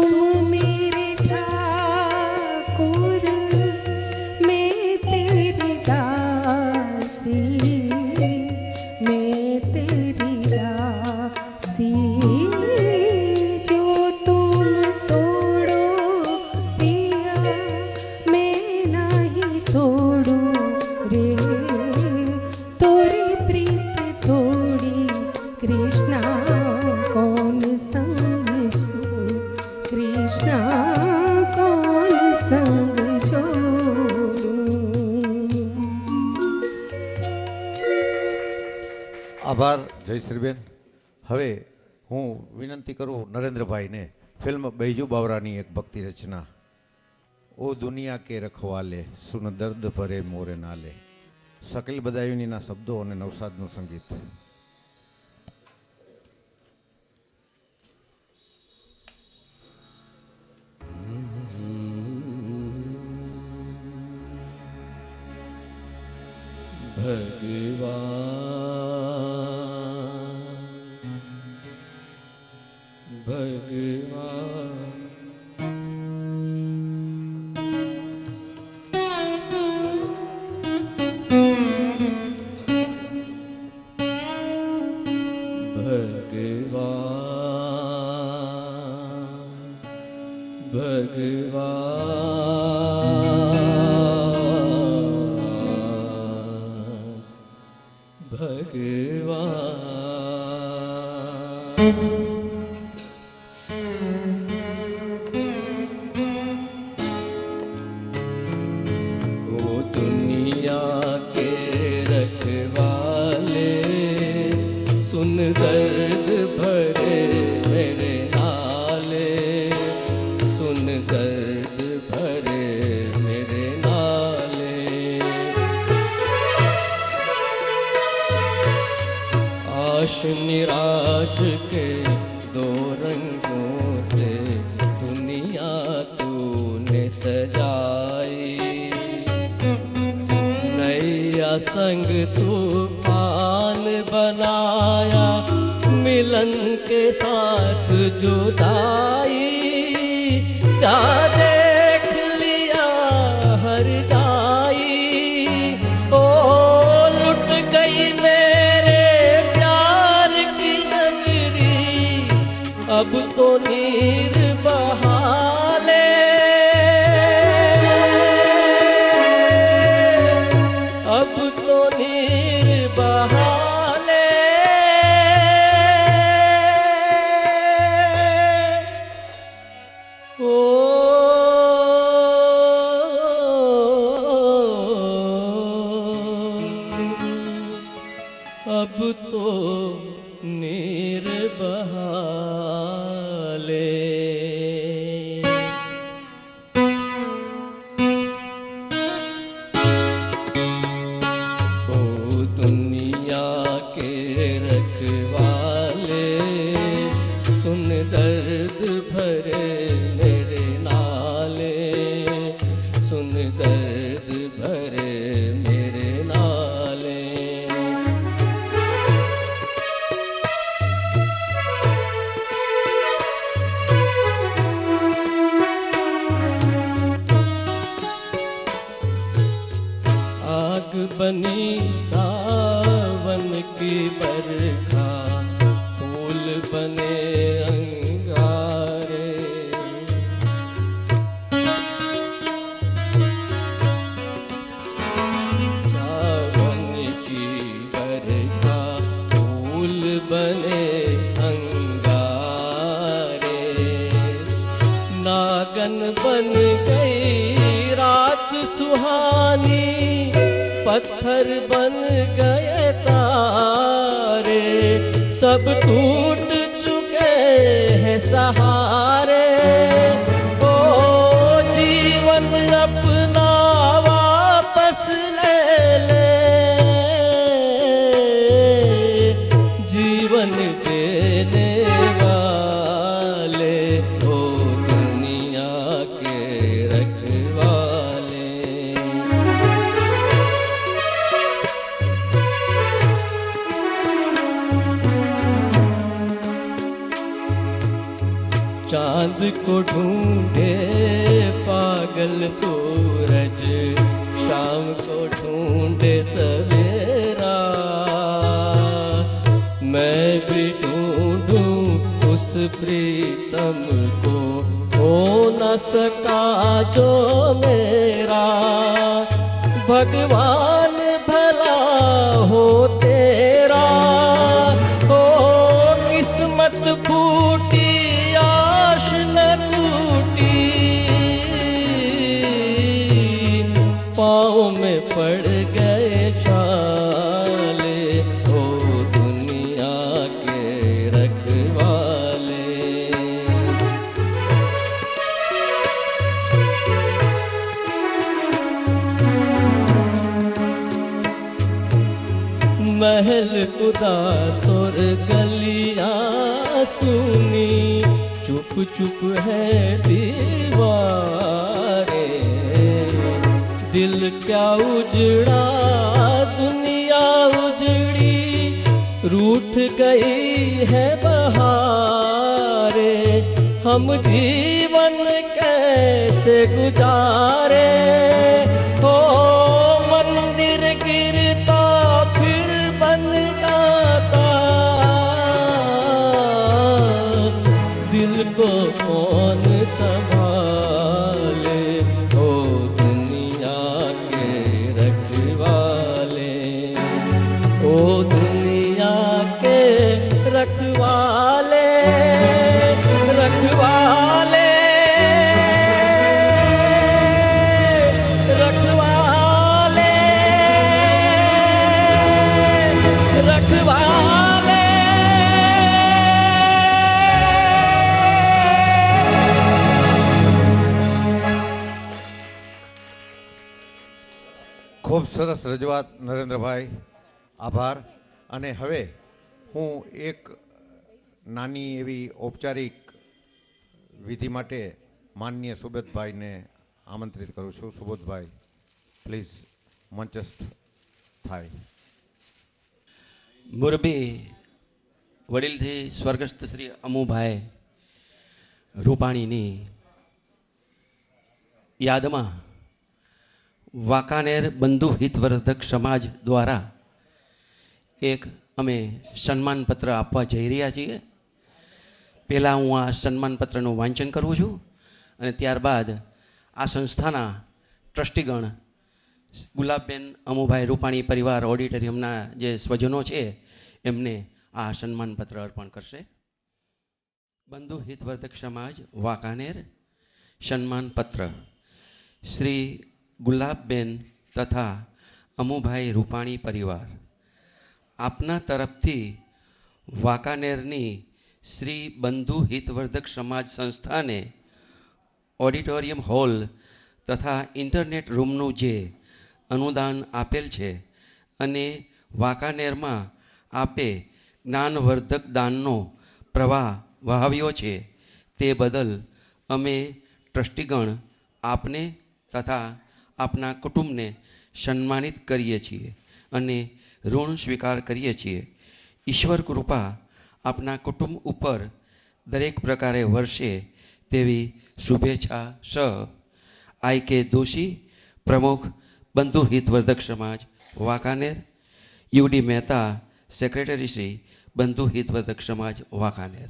तुम मेरे ठाकुर, मैं तेरी दासी, मैं तेरी दासी। जो तुम तोड़ो पिया, मैं नहीं तोड़ू रे। तोरी प्रीत तोड़ी कृष्णा कौन समझो, कृष्णा कौन समझो। આભાર જયશ્રીબેન। હવે હું વિનંતી કરું નરેન્દ્રભાઈને ફિલ્મ બૈજુ બાવરાની એક ભક્તિ રચના, ઓ દુનિયા કે રખવાલે સુન દર્દ ભરે મોરે નાલે, શકીલ બદાયુનીના શબ્દો અને નવસાદનું સંગીત। निराश के दो रंगों से दुनिया तूने सजाई, नैया संग तूफान बनाया, मिलन के साथ जुदाई। जा देख लिया हर जाई, ओ लुट गई अब तो नीर बहाले, अब तो नीर बहाले। ओ अब तो नीर बहाले। ओ दुनिया के रखवाले, सुन दर्द भरे मेरे नाले, सुन दर्द भरे मेरे नाले। आग बनी सावन की बरखा, फूल बने अंगारे। सावन की बरखा, फूल बने अंगारे। नागन बन गई रात सुहानी, पत्थर बन गए तारे। सब टूट चुके हैं सहारे, ओ जीवन अपना वापस ले ले, जीवन देने वाले, ओ दुनिया के रखवाले। चांद को ढूंढे पागल सूरज, शाम को ढूंढे सवेरा। मैं भी ढूंढूं उस प्रीतम को, हो न सका जो मेरा। भगवान भला हो तेरा, हो किस्मत फूटी आश न टूटी। पाँव में पड़ गए छाले, हो दुनिया के रखवाले। महल उदास और गलियां सुनी, चुप चुप है दीवारें। दिल क्या उजड़ा दुनिया उजड़ी, रूठ गई है बहारें। हम जीवन कैसे गुजारे, हो मंदिर गिरता फिर बन जाता। दिल को कौन संभाले, हो दुनिया के रखवाले, ओ दुनिया के रखवाले, रखवाले, रखवाले, रखवाले। ખૂબ સરસ રજૂઆત નરેન્દ્રભાઈ, આભાર. અને હવે હું એક નાની એવી ઔપચારિક વિધિ માટે માનનીય સુબોધભાઈને આમંત્રિત કરું છું. સુબોધભાઈ પ્લીઝ મંચસ્થ થાય. મોરબી વડીલથી સ્વર્ગસ્થ શ્રી અમુભાઈ રૂપાણીની યાદમાં વાંકાનેર બંધુ હિતવર્ધક સમાજ દ્વારા એક અમે સન્માનપત્ર આપવા જઈ રહ્યા છીએ. પહેલાં હું આ સન્માનપત્રનું વાંચન કરું છું અને ત્યારબાદ આ સંસ્થાના ટ્રસ્ટીગણ ગુલાબબેન અમુભાઈ રૂપાણી પરિવાર ઓડિટોરિયમના જે સ્વજનો છે એમને આ સન્માનપત્ર અર્પણ કરશે. બંધુ હિતવર્ધક સમાજ વાંકાનેર સન્માનપત્ર શ્રી ગુલાબબેન તથા અમુભાઈ રૂપાણી પરિવાર, આપના તરફથી વાંકાનેરની શ્રી બંધુ હિતવર્ધક સમાજ સંસ્થાને ઓડિટોરિયમ હોલ તથા ઇન્ટરનેટ રૂમનું જે અનુદાન આપેલ છે અને વાંકાનેરમાં આપે જ્ઞાનવર્ધક દાનનો પ્રવાહ વહાવ્યો છે તે બદલ અમે ટ્રસ્ટીગણ આપને તથા આપના કુટુંબને સન્માનિત કરીએ છીએ અને ઋણ સ્વીકાર કરીએ છીએ. ઈશ્વર કૃપા આપના કુટુંબ ઉપર દરેક પ્રકારે વર્ષે તેવી શુભેચ્છા સ આઈ કે દોશી, પ્રમુખ બંધુ હિતવર્ધક સમાજ વાંકાનેર. યુડી મહેતા, સેક્રેટરી શ્રી બંધુ હિતવર્ધક સમાજ વાંકાનેર.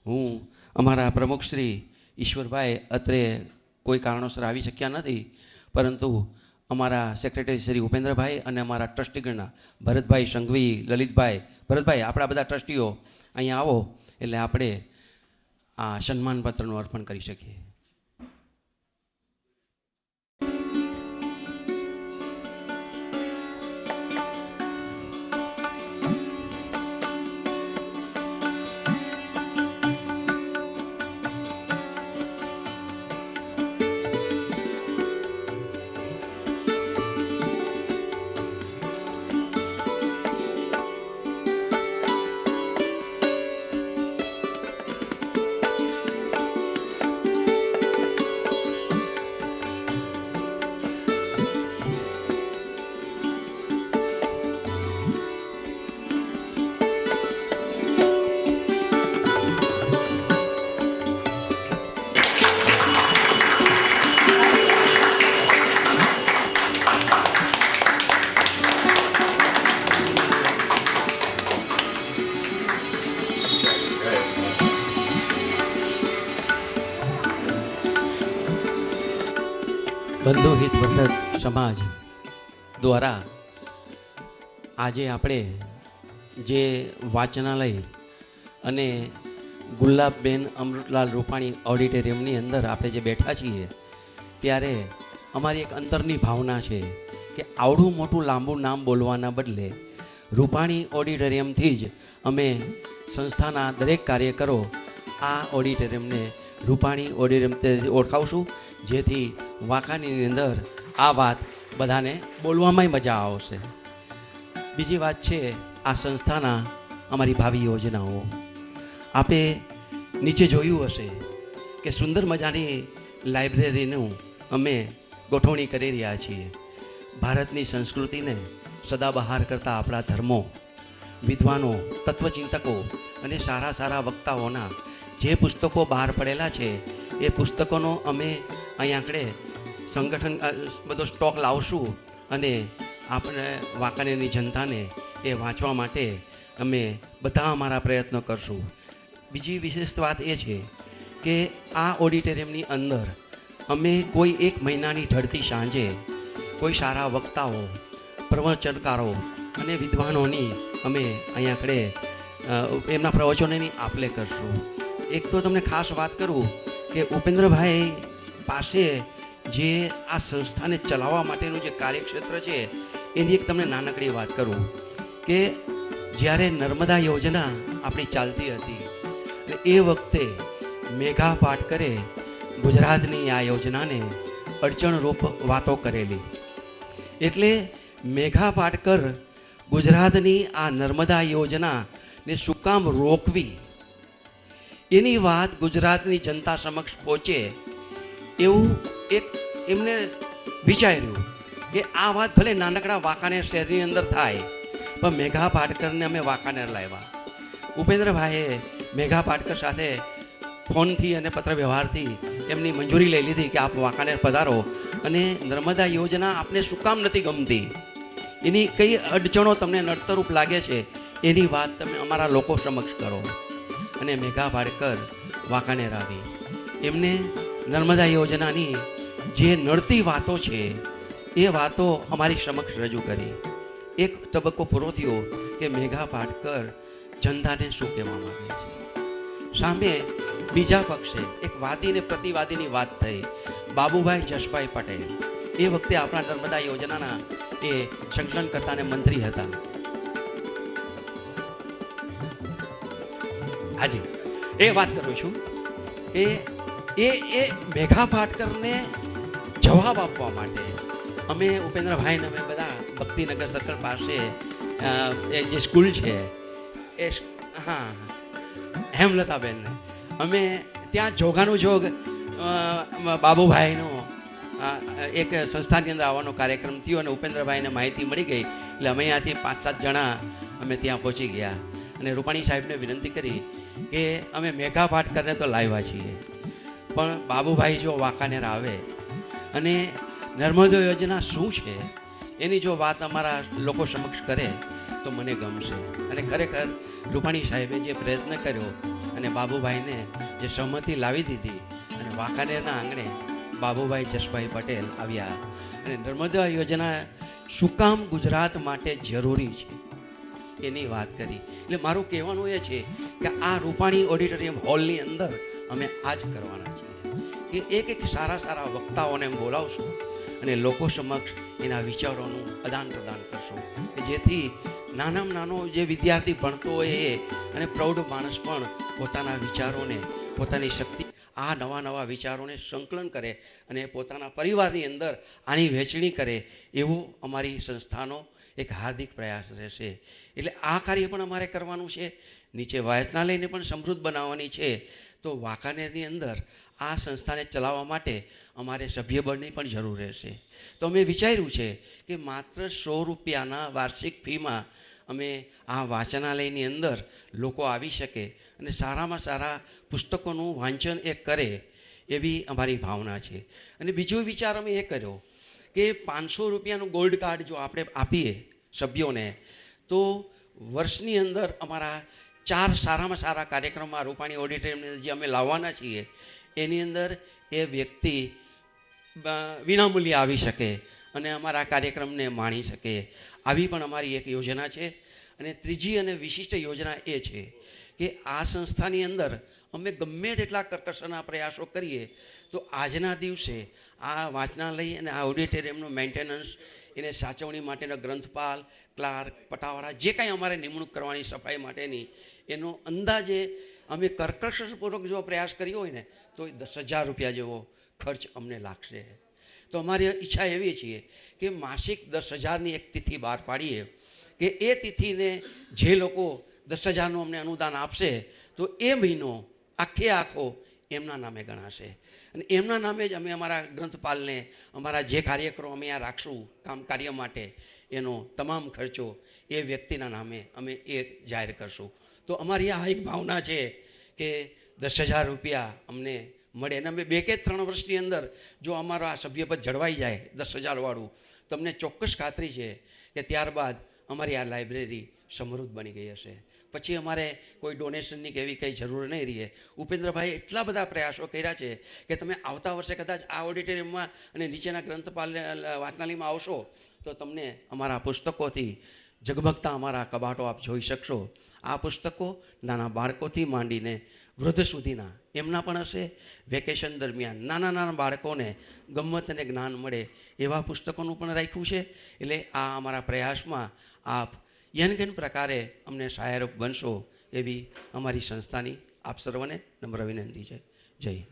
હું અમારા પ્રમુખ શ્રી ઈશ્વરભાઈ અત્રે કોઈ કારણોસર આવી શક્યા નથી, પરંતુ અમારા સેક્રેટરી શ્રી ઉપેન્દ્રભાઈ અને અમારા ટ્રસ્ટીગણના ભરતભાઈ સંઘવી, લલિતભાઈ, ભરતભાઈ આપણા બધા ટ્રસ્ટીઓ અહીંયા આવો એટલે આપણે આ સન્માનપત્રનું અર્પણ કરી શકીએ. બંધુ હિતવર્ધક સમાજ દ્વારા આજે આપણે જે વાચનાલય અને ગુલાબબેન અમૃતલાલ રૂપાણી ઓડિટોરિયમની અંદર આપણે જે બેઠા છીએ ત્યારે અમારી એક અંતરની ભાવના છે કે આવડું મોટું લાંબુ નામ બોલવાના બદલે રૂપાણી ઓડિટોરિયમથી જ અમે સંસ્થાના દરેક કાર્યકરો આ ઓડિટોરિયમને રૂપાણી ઓડિટોરિયમ ઓળખાવશું, જેથી વાંકાનેરની અંદર આ વાત બધાને બોલવામાં મજા આવશે. બીજી વાત છે આ સંસ્થાના અમારી ભાવિ યોજનાઓ. આપે નીચે જોયું હશે કે સુંદર મજાની લાઇબ્રેરીનું અમે ગોઠવણી કરી રહ્યા છીએ. ભારતની સંસ્કૃતિને સદાબહાર કરતા આપણા ધર્મો, વિદ્વાનો, તત્વચિંતકો અને સારા સારા વક્તાઓના જે પુસ્તકો બહાર પડેલા છે એ પુસ્તકોનો અમે અહીં આગળ સંગઠન બધો સ્ટોક લાવશું અને આપણે વાંકાનેરની જનતાને એ વાંચવા માટે અમે બધા અમારા પ્રયત્નો કરશું. બીજી વિશેષ વાત એ છે કે આ ઓડિટોરિયમની અંદર અમે કોઈ એક મહિનાની ઢળતી સાંજે કોઈ સારા વક્તાઓ, પ્રવચનકારો અને વિદ્વાનોની અમે અહીંયા આગળ એમના પ્રવચનોની આપલે કરશું. એક તો તમને ખાસ વાત કરું કે ઉપેન્દ્રભાઈ પાસે જે આ સંસ્થાને ચલાવવા માટેનું જે કાર્યક્ષેત્ર છે એની એક તમને નાનકડી વાત કરું કે જ્યારે નર્મદા યોજના આપણી ચાલતી હતી અને એ વખતે મેઘા પાટકરે ગુજરાતની આ યોજનાને અડચણરૂપ વાતો કરેલી. એટલે મેઘા પાટકર ગુજરાતની આ નર્મદા યોજનાને શું કામ રોકવી એની વાત ગુજરાતની જનતા સમક્ષ પહોંચે એવું એક એમને વિચાર્યું કે આ વાત ભલે નાનકડા વાંકાનેર શહેરની અંદર થાય પણ મેઘા પાટકરને અમે વાંકાનેર લાવ્યા. ઉપેન્દ્રભાઈએ મેઘા પાટકર સાથે ફોનથી અને પત્ર વ્યવહારથી એમની મંજૂરી લઈ લીધી કે આપ વાંકાનેર પધારો અને નર્મદા યોજના આપને શું કામ નથી ગમતી, એની કઈ અડચણો તમને નડતરૂપ લાગે છે એની વાત તમે અમારા લોકો સમક્ષ કરો. અને મેઘા પાટકર વાંકાનેર આવી એમને નર્મદા યોજનાની જે નડતી વાતો છે એ વાતો અમારી સમક્ષ રજૂ કરી. એક તબક્કો પૂરો થયો કે મેઘા પાટકર જનતાને શું કહેવા માંગે છે. સામે બીજા પક્ષે એક વાદી અને પ્રતિવાદીની વાત થઈ. બાબુભાઈ જશભાઈ પટેલ એ વખતે આપણા નર્મદા યોજનાના એ સંકલન કરતા અને મંત્રી હતા. હાજી એ વાત કરું છું એ એ એ મેઘા પાટકરને જવાબ આપવા માટે અમે ઉપેન્દ્રભાઈને અમે બધા ભક્તિનગર સર્કલ પાસે એ જે સ્કૂલ છે એ હા હેમલતાબેનને અમે ત્યાં જોગાનું જોગ બાબુભાઈનો એક સંસ્થાની અંદર આવવાનો કાર્યક્રમ થયો અને ઉપેન્દ્રભાઈને માહિતી મળી ગઈ એટલે અમે અહીંયાથી 5-7 જણા અમે ત્યાં પહોંચી ગયા અને રૂપાણી સાહેબને વિનંતી કરી કે અમે મેઘા પાટકરને તો લાવ્યા છીએ પણ બાબુભાઈ જો વાંકાનેર આવે અને નર્મદા યોજના શું છે એની જો વાત અમારા લોકો સમક્ષ કરે તો મને ગમશે. અને ખરેખર રૂપાણી સાહેબે જે પ્રયત્ન કર્યો અને બાબુભાઈને જે સહમતિ લાવી દીધી અને વાંકાનેરના આંગણે બાબુભાઈ જશભાઈ પટેલ આવ્યા અને નર્મદા યોજના શું કામ ગુજરાત માટે જરૂરી છે એની વાત કરી. એટલે મારું કહેવાનું એ છે કે આ રૂપાણી ઓડિટોરિયમ હોલની અંદર અમે આ જ કરવાના છીએ કે એક સારા સારા વક્તાઓને બોલાવશું અને લોકો સમક્ષ એના વિચારોનું આદાન પ્રદાન કરશું કે જેથી નાનામાં નાનો જે વિદ્યાર્થી ભણતો હોય એ અને પ્રૌઢ માણસ પણ પોતાના વિચારોને, પોતાની શક્તિ આ નવા વિચારોને સંકલન કરે અને પોતાના પરિવારની અંદર આની વહેંચણી કરે એવું અમારી સંસ્થાનો એક હાર્દિક પ્રયાસ રહેશે. એટલે આ કાર્ય પણ અમારે કરવાનું છે. નીચે વાચનાલયને પણ સમૃદ્ધ બનાવવાની છે. તો વાંકાનેરની અંદર આ સંસ્થાને ચલાવવા માટે અમારે સભ્યબળની પણ જરૂર રહેશે. તો અમે વિચાર્યું છે કે માત્ર 100 રૂપિયાના વાર્ષિક ફીમાં અમે આ વાચનાલયની અંદર લોકો આવી શકે અને સારામાં સારા પુસ્તકોનું વાંચન એ કરે એવી અમારી ભાવના છે. અને બીજો વિચાર અમે એ કર્યો કે 500 રૂપિયાનું ગોલ્ડ કાર્ડ જો આપણે આપીએ સભ્યોને તો વર્ષની અંદર અમારા 4 સારામાં સારા કાર્યક્રમમાં રૂપાણી ઓડિટોરિયમને જે અમે લાવવાના છીએ એની અંદર એ વ્યક્તિ વિનામૂલ્યે આવી શકે અને અમારા કાર્યક્રમને માણી શકે, આવી પણ અમારી એક યોજના છે. અને ત્રીજી અને વિશિષ્ટ યોજના એ છે કે આ સંસ્થાની અંદર અમે ગમે તેટલા કરકસરના પ્રયાસો કરીએ તો આજના દિવસે આ વાંચનાલય અને આ ઓડિટોરિયમનું મેન્ટેનન્સ, એને સાચવણી માટેનો ગ્રંથપાલ, ક્લાર્ક, પટાવાળા, જે કાંઈ અમારે નિમણૂક કરવાની સફાઈ માટેની, એનો અંદાજે અમે કર્કશપૂર્વક જો પ્રયાસ કર્યો હોય ને તો 10,000 રૂપિયા જેવો ખર્ચ અમને લાગશે. તો અમારી ઈચ્છા એવી છીએ કે માસિક 10,000ની એક તિથિ બહાર પાડીએ કે એ તિથિને જે લોકો 10,000નું અમને અનુદાન આપશે તો એ મહિનો આખો એમના નામે ગણાશે. અને એમના નામે જ અમે અમારા ગ્રંથપાલને, અમારા જે કાર્યક્રમો અમે અહીંયા રાખશું કાર્ય માટે, એનો તમામ ખર્ચો એ વ્યક્તિના નામે અમે એ જાહેર કરશું. તો અમારી આ એક ભાવના છે કે 10,000 રૂપિયા અમને મળે. અને અમે 2 કે 3 વર્ષની અંદર જો અમારો આ સભ્યપદ જળવાઈ જાય 10,000 વાળું, તમને ચોક્કસ ખાતરી છે કે ત્યારબાદ અમારી આ લાઇબ્રેરી સમૃદ્ધ બની ગઈ હશે. પછી અમારે કોઈ ડોનેશનની કે એવી કંઈ જરૂર નહીં રહે. ઉપેન્દ્રભાઈ એટલા બધા પ્રયાસો કર્યા છે કે તમે આવતા વર્ષે કદાચ આ ઓડિટોરિયમમાં અને નીચેના ગ્રંથપાલ વાંચનાલયમાં આવશો તો તમને અમારા પુસ્તકોથી ઝગમગતા અમારા કબાટો આપ જોઈ શકશો. આ પુસ્તકો નાના બાળકોથી માંડીને વૃદ્ધ સુધીના એમના પણ હશે. વેકેશન દરમિયાન નાના બાળકોને ગમ્મત અને જ્ઞાન મળે એવા પુસ્તકોનું પણ રાખ્યું છે. એટલે આ અમારા પ્રયાસમાં આપ યનગન પ્રકારે અમને સહાયરૂપ બનશો એવી અમારી સંસ્થાની આપ સર્વને નમ્ર વિનંતી છે. જય હિન્દ.